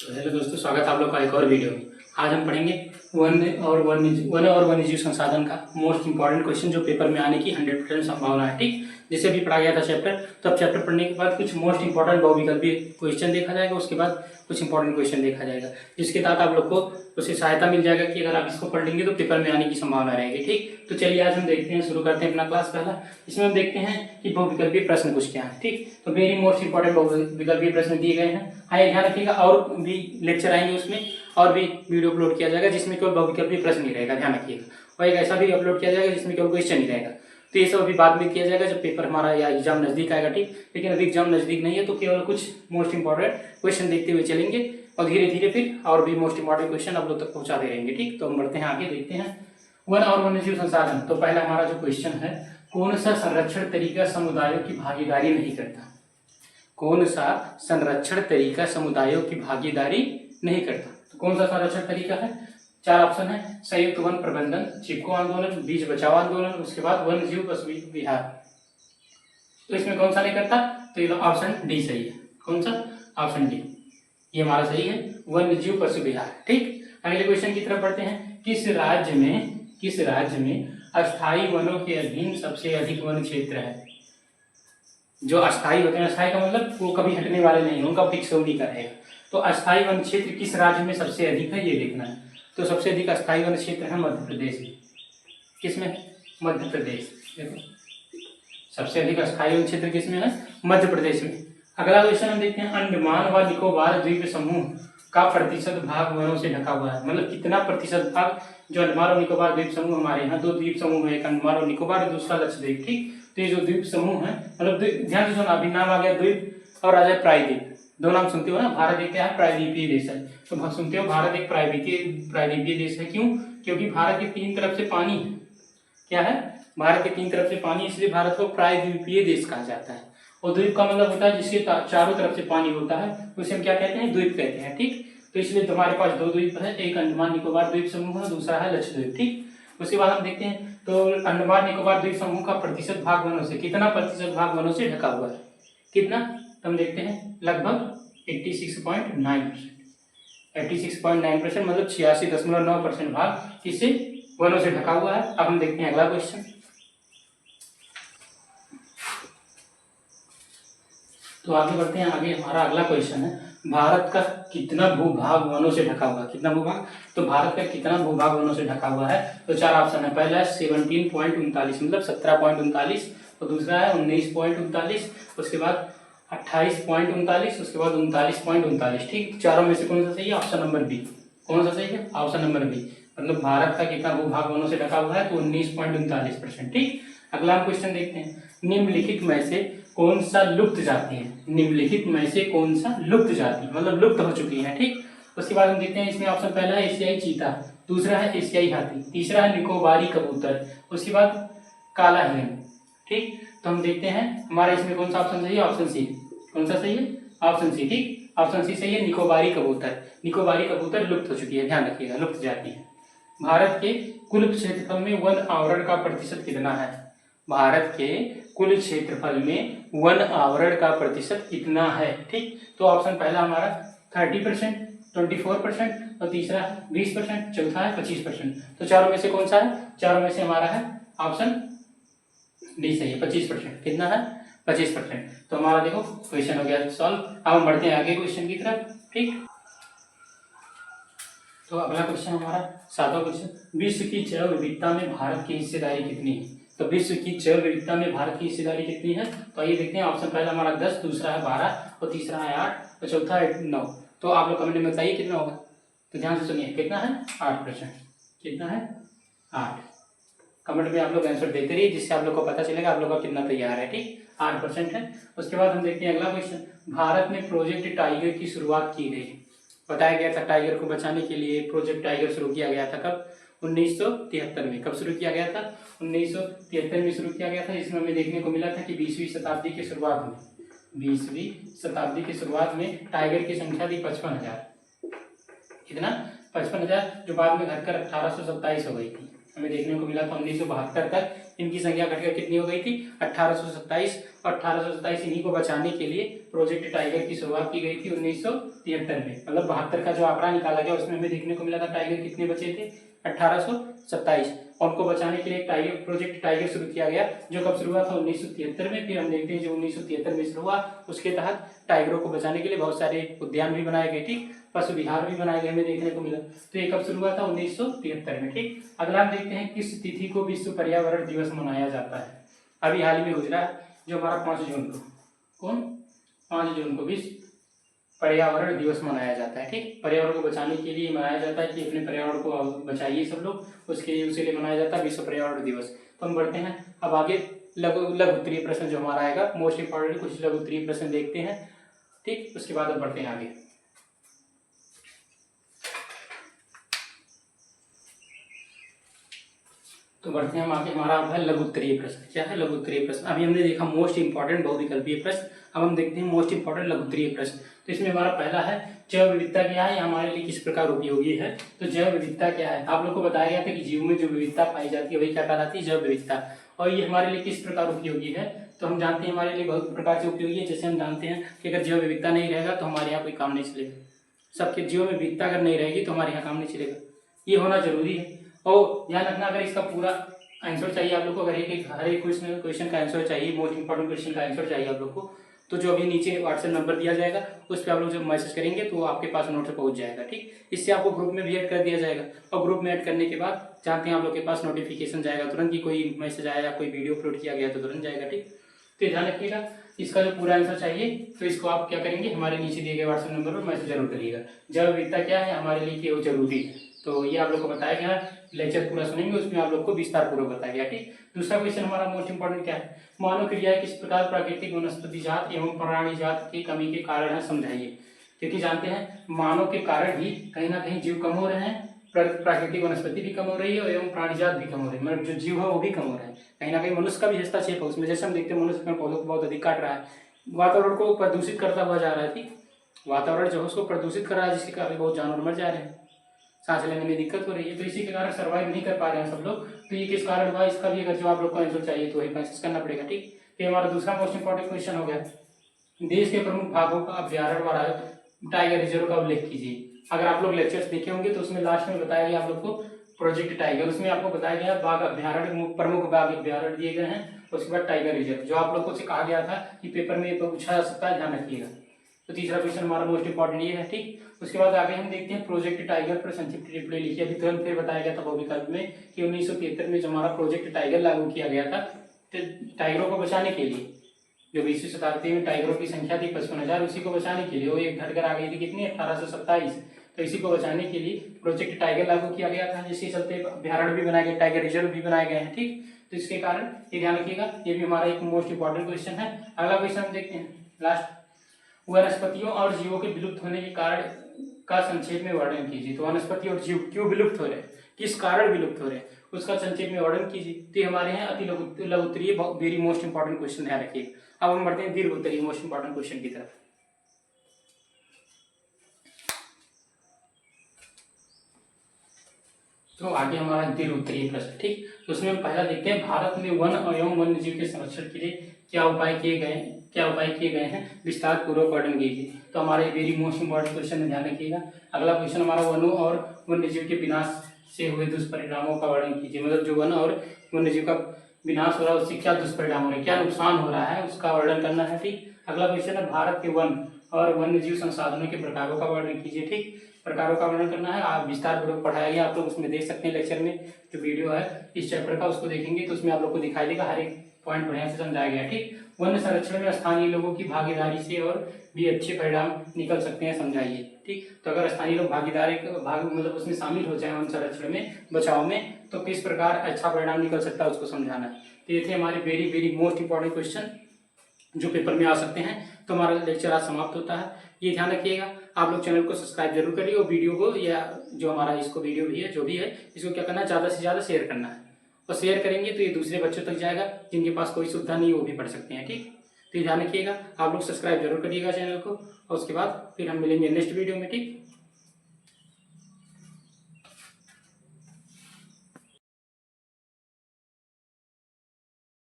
तो हेलो दोस्तों, स्वागत है आप लोग का एक और वीडियो में। आज हम पढ़ेंगे वन और वन्यजीव संसाधन का मोस्ट इंपॉर्टेंट क्वेश्चन जो पेपर में आने की 100% संभावना है। ठीक, जिसे भी पढ़ा गया था चैप्टर, तो अब चैप्टर पढ़ने के बाद कुछ मोस्ट इंपॉर्टेंट बहुविकल्पीय क्वेश्चन देखा जाएगा, उसके बाद कुछ इंपॉर्टेंट क्वेश्चन देखा जाएगा, जिसके तहत आप लोग को उससे सहायता मिल जाएगा कि अगर आप इसको पढ़ लेंगे तो पेपर में आने की संभावना रहेगी। ठीक, तो चलिए आज हम देखते हैं, शुरू करते हैं अपना क्लास। पहला इसमें हम देखते हैं कि बहुविकल्पीय प्रश्न कुछ क्या है। ठीक, तो वेरी मोस्ट इंपॉर्टेंट बहुविकल्पीय प्रश्न दिए गए हैं। हाँ, ध्यान रखिएगा, और भी लेक्चर आएंगे उसमें और भी वीडियो अपलोड किया जाएगा जिसमें केवल बहुविकल्पीय प्रश्न ही रहेगा, ध्यान रखिएगा। और एक ऐसा भी अपलोड किया जाएगा जिसमें केवल क्वेश्चन ही रहेगा। तो ये सब अभी बाद में किया जाएगा जब पेपर हमारा या एग्जाम नजदीक आएगा। ठीक, लेकिन अभी एग्जाम नजदीक नहीं है तो केवल कुछ मोस्ट इंपॉर्टेंट क्वेश्चन देखते हुए चलेंगे और धीरे धीरे फिर और भी मोस्ट इंपॉर्टेंट क्वेश्चन आप लोग तक पहुंचाते रहेंगे। ठीक, तो हम बढ़ते हैं आगे, देखते हैं वन और वन्यजीव संसाधन। तो पहला हमारा जो क्वेश्चन है, कौन सा संरक्षण तरीका समुदायों की भागीदारी नहीं करता? कौन सा संरक्षण तरीका समुदायों की भागीदारी नहीं करता? तो कौन सा संरक्षण तरीका है? चार ऑप्शन है, संयुक्त वन प्रबंधन, चिपको आंदोलन, बीज बचाओ आंदोलन, उसके बाद वन जीव पशु विहार। तो इसमें कौन सा नहीं करता? तो ये ऑप्शन डी सही है। कौन सा? ऑप्शन डी, ये हमारा सही है, वन जीव पशु विहार। ठीक, अगले क्वेश्चन की तरफ बढ़ते हैं। किस राज्य में अस्थायी वनों के अधीन सबसे अधिक वन क्षेत्र है? जो अस्थायी होते हैं, अस्थायी का मतलब वो कभी हटने वाले नहीं, उनका फिक्स उन्हीं का रहेगा। तो अस्थायी वन क्षेत्र किस राज्य में सबसे अधिक है, ये देखना है। तो सबसे अधिक अस्थायी वन क्षेत्र है मध्य प्रदेश में। किसमें? मध्य प्रदेश। देखो, सबसे अधिक अस्थायी वन क्षेत्र किसमें है? मध्य प्रदेश में। अगला क्वेश्चन हम देखते हैं, अंडमान व निकोबार द्वीप समूह का प्रतिशत भाग वनों से ढका हुआ है। मतलब कितना प्रतिशत भाग जो अंडमान और निकोबार द्वीप समूह, हमारे यहाँ दो द्वीप समूह है, एक अंडमान और निकोबार, दूसरा लक्षद्वीप। ठीक, तो ये जो द्वीप समूह है, मतलब ध्यान से सुना, अभी नाम आ गया द्वीप और आ जाए प्रायद्वीप। दो नाम सुनते हो ना, भारत एक क्या है? प्रायद्वीपीय देश है। तो सुनते हो भारत एक प्रायद्वीपीय देश है। क्यों? क्योंकि भारत के तीन तरफ से पानी है। क्या है? भारत के तीन तरफ से पानी, इसलिए भारत को प्रायद्वीपीय देश कहा जाता है। और द्वीप का मतलब होता है जिसके चारों तरफ से पानी होता है, उसे हम क्या कहते हैं? द्वीप कहते हैं। ठीक, तो इसलिए तुम्हारे पास दो द्वीप है, एक अंडमान निकोबार द्वीप समूह है, दूसरा है लक्षद्वीप। ठीक, उसके बाद हम देखते हैं, तो अंडमान निकोबार द्वीप समूह का प्रतिशत भाग वनों से, कितना प्रतिशत भाग वनों से ढका हुआ है? कितना? तो हम देखते हैं, लगभग 86.9%। 86.9% मतलब 86.9% भाग किससे? वनों से ढका हुआ है। अब हम देखते हैं अगला क्वेश्चन। तो आगे बढ़ते हैं, आगे हमारा अगला क्वेश्चन है, भारत का कितना भूभाग वनों से ढका हुआ है? कितना भूभाग? तो भारत का कितना भूभाग वनों से ढका हुआ है? तो चार ऑप्शन है, पहला है 17.39 मतलब 17.39, और दूसरा है 19.39, उसके बाद 28.39, उसके बाद 39.39। ठीक, चारों में से कौन सा सही है? Option number B. कौन सा सही है? Option number B. मतलब भारत का कितना भूभाग वनों से ढका हुआ है? तो 19.39%। ठीक, अगला क्वेश्चन देखते हैं, निम्नलिखित में से कौन सा लुप्त जाति है? निम्नलिखित में से कौन सा लुप्त जाति, मतलब लुप्त हो चुकी है। ठीक, उसके बाद हम देखते हैं, इसमें ऑप्शन पहला है एशियाई चीता, दूसरा है एशियाई हाथी, तीसरा है निकोबारी कबूतर, उसके बाद काला हिरण। ठीक, तो हम देखते हैं हमारा इसमें कौन सा ऑप्शन सही है? Option C. कौन सा सही है? Option C. ठीक, ऑप्शन सी सही है, निकोबारी कबूतर। निकोबारी कबूतर लुप्त हो चुकी है, ध्यान रखिएगा, लुप्त जाति है। भारत के कुल क्षेत्रफल में वन आवरण का प्रतिशत कितना है? भारत के कुल क्षेत्रफल में वन आवरण का प्रतिशत कितना है? ठीक, तो ऑप्शन पहला हमारा 30%, 24% और तीसरा 20%, चौथा है 25%। तो चारों में से कौन सा है? चारों में से हमारा है ऑप्शन डी सही है, 25%। कितना है? 25%। तो हमारा देखो क्वेश्चन हो गया सॉल्व। अब हम बढ़ते हैं आगे क्वेश्चन की तरफ। ठीक, तो अगला क्वेश्चन हमारा सातवां क्वेश्चन, विश्व की जैव विविधता में भारत की हिस्सेदारी कितनी है? तो विश्व की जैव विविधता में भारत की हिस्सेदारी कितनी है? तो ये देखते हैं, ऑप्शन पहला हमारा 10, दूसरा है 12 और तीसरा है 8 और चौथा है 9। तो आप लोग कमेंट में बताइए कितना होगा। तो ध्यान से सुनिए, कितना है? 8%। कितना है? 8। कमेंट में आप लोग आंसर देते रहिए, जिससे आप लोग को पता चलेगा आप लोग का कितना तैयार है। ठीक, 8% है। उसके बाद हम देखते हैं अगला क्वेश्चन, भारत में प्रोजेक्ट टाइगर की शुरुआत की गई। बताया गया था टाइगर को बचाने के लिए प्रोजेक्ट टाइगर शुरू किया गया था। कब? 1973 में। कब शुरू किया गया था? 1973 में शुरू किया गया था। इसमें हमें देखने को मिला था कि 20वीं शताब्दी की शुरुआत में टाइगर की संख्या थी 55,000। कितना? 55,000, जो बाद में घटकर 1827 हो गई थी। हमें देखने को मिला था 1972 तक इनकी संख्या घटकर कितनी हो गई थी 1827, और 1827 इन्हीं को बचाने के लिए प्रोजेक्ट टाइगर की शुरुआत की गई थी 1973 में। मतलब 72 का जो आंकड़ा निकाला गया उसमें हमें देखने को मिला था टाइगर कितने बचे थे 1827, और उनको बचाने के लिए टाइगर प्रोजेक्ट टाइगर शुरू किया गया, जो कब शुरू हुआ था 1973 में। फिर हम देखते हैं जो 1973 में शुरू हुआ उसके तहत टाइगरों को बचाने के लिए बहुत सारे उद्यान भी बनाए गए, ठीक, पशु विहार भी बनाए गए हमें देखने को मिला। तो ये कब शुरू हुआ था 1973 में, ठीक। अगला हम देखते हैं किस तिथि को विश्व पर्यावरण दिवस मनाया जाता है। अभी हाल ही में गुजरा जो हमारा 5 जून को, कौन 5 जून को विश्व पर्यावरण दिवस मनाया जाता है, ठीक। पर्यावरण को बचाने के लिए मनाया जाता है कि अपने पर्यावरण को बचाइए सब लोग, उसके लिए मनाया जाता है विश्व पर्यावरण दिवस। तो हम बढ़ते हैं अब आगे, लघु उत्तरीय प्रश्न जो हमारा आएगा मोस्ट इंपॉर्टेंट कुछ लघु उत्तरीय प्रश्न देखते हैं, ठीक। उसके बाद अब बढ़ते हैं आगे। तो बढ़ते हैं हम आगे, हमारा है लघु उत्तरीय प्रश्न। क्या है लघु उत्तरीय प्रश्न? अभी हमने देखा मोस्ट इंपॉर्टेंट बहुविकल्पीय प्रश्न, अब हम देखते हैं मोस्ट इंपॉर्टेंट लघु उत्तरीय प्रश्न। तो इसमें हमारा पहला है जैव विविधता क्या है, हमारे लिए किस प्रकार उपयोगी है। तो जैव विविधता क्या है, आप लोग को बताया गया था कि जीव में जो विविधता पाई जाती है वही क्या कहलाती है जैव विविधता, और ये हमारे लिए किस प्रकार उपयोगी है। तो हम जानते हैं हमारे लिए बहुत प्रकार से उपयोगी है। जैसे हम जानते हैं कि अगर जैव विविधता नहीं रहेगा तो हमारे यहाँ कोई काम नहीं चलेगा, सबके जीवों में विविधता अगर नहीं रहेगी तो हमारे यहाँ काम नहीं चलेगा, ये होना जरूरी है। और ध्यान रखना, अगर इसका पूरा आंसर चाहिए आप लोग को, अगर हर एक क्वेश्चन का आंसर चाहिए, मोस्ट इंपॉर्टेंट क्वेश्चन का आंसर चाहिए आप लोग को, तो जो अभी नीचे व्हाट्सएप नंबर दिया जाएगा उस पर आप लोग जब मैसेज करेंगे तो आपके पास नोट पहुंच जाएगा, ठीक। इससे आपको ग्रुप में भी ऐड कर दिया जाएगा, और ग्रुप में ऐड करने के बाद जानते हैं आप लोग के पास नोटिफिकेशन जाएगा तुरंत कि कोई मैसेज आया या कोई वीडियो अपलोड किया गया तो तुरंत जाएगा, ठीक। तो ध्यान रखिएगा, इसका जो पूरा आंसर चाहिए तो इसको आप क्या करेंगे, हमारे नीचे दिए गए व्हाट्सएप नंबर पर मैसेज जरूर करिएगा। जैव विविधता क्या है हमारे लिए क्यों जरूरी है, तो ये आप लोग को बताया गया, लेक्चर पूरा सुनेंगे उसमें आप लोग को विस्तार पूर्वक बताया गया, ठीक। दूसरा क्वेश्चन हमारा मोस्ट इंपोर्टेंट क्या है, मानव क्रियाएं किस प्रकार प्राकृतिक वनस्पति जात एवं प्राणी जात की कमी के कारण है, समझाइए। क्योंकि जानते हैं मानव के कारण ही कहीं ना कहीं जीव कम हो रहे हैं, प्राकृतिक वनस्पति भी कम हो रही है एवं प्राणी जात भी कम हो रही है, मतलब जो जीव है वो भी कम हो रहा है, कहीं ना कहीं मनुष्य का भी हस्तक्षेप है उसमें। जैसे हम देखते हैं मनुष्य पेड़ पौधों को बहुत अधिक काट रहा है, वातावरण को प्रदूषित करता हुआ जा रहा है, ठीक। वातावरण जो है उसको प्रदूषित कर रहा है, जिसके कारण बहुत जानवर मर जा रहे हैं, सांस लेने में दिक्कत हो रही है, तो इसी के कारण सर्वाइव नहीं कर पा रहे हैं सब लोग। तो ये किस कारण हुआ, इसका भी अगर जो आप लोग को आंसर चाहिए तो वही मैसेज करना पड़ेगा, ठीक। तो हमारा दूसरा मोस्ट इंपॉर्टेंट क्वेश्चन हो गया, देश के प्रमुख भागों का अभ्यारण्य वाला टाइगर रिजर्व का उल्लेख कीजिए। अगर आप लोग लेक्चर्स देखे होंगे तो उसमें लास्ट में बताया गया आप लोग को प्रोजेक्ट टाइगर, उसमें आपको बताया गया बाघ अभ्यारण्य, प्रमुख बाघ अभ्यारण्य दिए गए हैं, उसके बाद टाइगर रिजर्व जो आप लोग को कहा गया था कि पेपर में पूछा जा सकता है, ध्यान रखिएगा। तो तीसरा क्वेश्चन हमारा मोस्ट इंपॉर्टेंट ये है, ठीक। उसके बाद आगे हम देखते हैं प्रोजेक्ट टाइगर पर संक्षिप्त टिप्पणी लिखिए। अभी तुरंत फिर बताया गया था बहुविकल्प में कि 1973 में जो हमारा प्रोजेक्ट टाइगर लागू किया गया था टाइगरों को बचाने के लिए, जो 20वीं शताब्दी में टाइगरों की संख्या थी 55,000, उसी को बचाने के लिए वो एक घटकर आ गई थी कितनी 1827, तो इसी को बचाने के लिए प्रोजेक्ट टाइगर लागू किया गया था, जिसके चलते अभ्यारण्य भी बनाए गए, टाइगर रिजर्व भी बनाए गए हैं, ठीक। तो इसके कारण ये ध्यान रखिएगा, ये भी हमारा एक मोस्ट इंपॉर्टेंट क्वेश्चन है। अगला क्वेश्चन हम देखते हैं लास्ट, वनस्पतियों और जीवों के विलुप्त होने के कारण का संक्षेप में वर्णन कीजिए। तो वनस्पति और जीव क्यों विलुप्त हो रहे हैं, किस कारण विलुप्त हो रहे हैं, उसका संक्षेप में वर्णन कीजिए। तो हमारे यहाँ अति लघु उत्तरीय वेरी मोस्ट इंपॉर्टेंट क्वेश्चन ध्यान रखिए। अब हम बढ़ते हैं दीर्घ उत्तरीय मोस्ट इंपॉर्टेंट क्वेश्चन की तरफ। तो आगे हमारा दीर्घ उत्तरीय प्रश्न, ठीक। तो उसमें हम पहला देखते हैं, भारत में वन एवं वन्य जीव के संरक्षण के लिए क्या उपाय किए गए हैं, विस्तार पूर्वक वर्णन कीजिए। तो हमारे वेरी मोस्ट इंपॉर्टेंट क्वेश्चन में ध्यान रखिएगा। अगला क्वेश्चन हमारा वनों और वन्य जीव के विनाश से हुए दुष्परिणामों का वर्णन कीजिए। मतलब जो वन और वन्य जीव का विनाश हो रहा है उससे क्या दुष्परिणाम हो रहे हैं, क्या नुकसान हो रहा है, उसका वर्णन करना है, ठीक। अगला क्वेश्चन है, भारत के वन और वन्य जीव संसाधनों के प्रकारों का वर्णन कीजिए, ठीक। प्रकारों का वर्णन करना है, आप विस्तार पूर्वक पढ़ाया गया, आप लोग उसमें देख सकते हैं लेक्चर में जो वीडियो है इस चैप्टर का, उसको देखेंगे तो उसमें आप लोग को दिखाई देगा, हर एक पॉइंट बढ़िया से समझाया गया, ठीक। वन संरक्षण में स्थानीय लोगों की भागीदारी से और भी अच्छे परिणाम निकल सकते हैं, समझाइए, ठीक। तो अगर स्थानीय लोग मतलब उसमें शामिल हो जाए वन संरक्षण में, बचाव में, तो किस प्रकार अच्छा परिणाम निकल सकता है उसको समझाना है। तो ये थे हमारे very very most important question जो पेपर में आ सकते हैं। तो हमारा लेक्चर आज समाप्त होता है, ये ध्यान रखिएगा। आप लोग चैनल को सब्सक्राइब जरूर करिए और वीडियो को, या जो हमारा इसको वीडियो भी है जो भी है, इसको क्या करना है, ज़्यादा से ज़्यादा शेयर करना है, और शेयर करेंगे तो ये दूसरे बच्चों तक जाएगा जिनके पास कोई सुविधा नहीं, वो भी पढ़ सकते हैं, ठीक। तो ये ध्यान रखिएगा, आप लोग सब्सक्राइब जरूर करिएगा चैनल को, और उसके बाद फिर हम मिलेंगे नेक्स्ट वीडियो में, ठीक।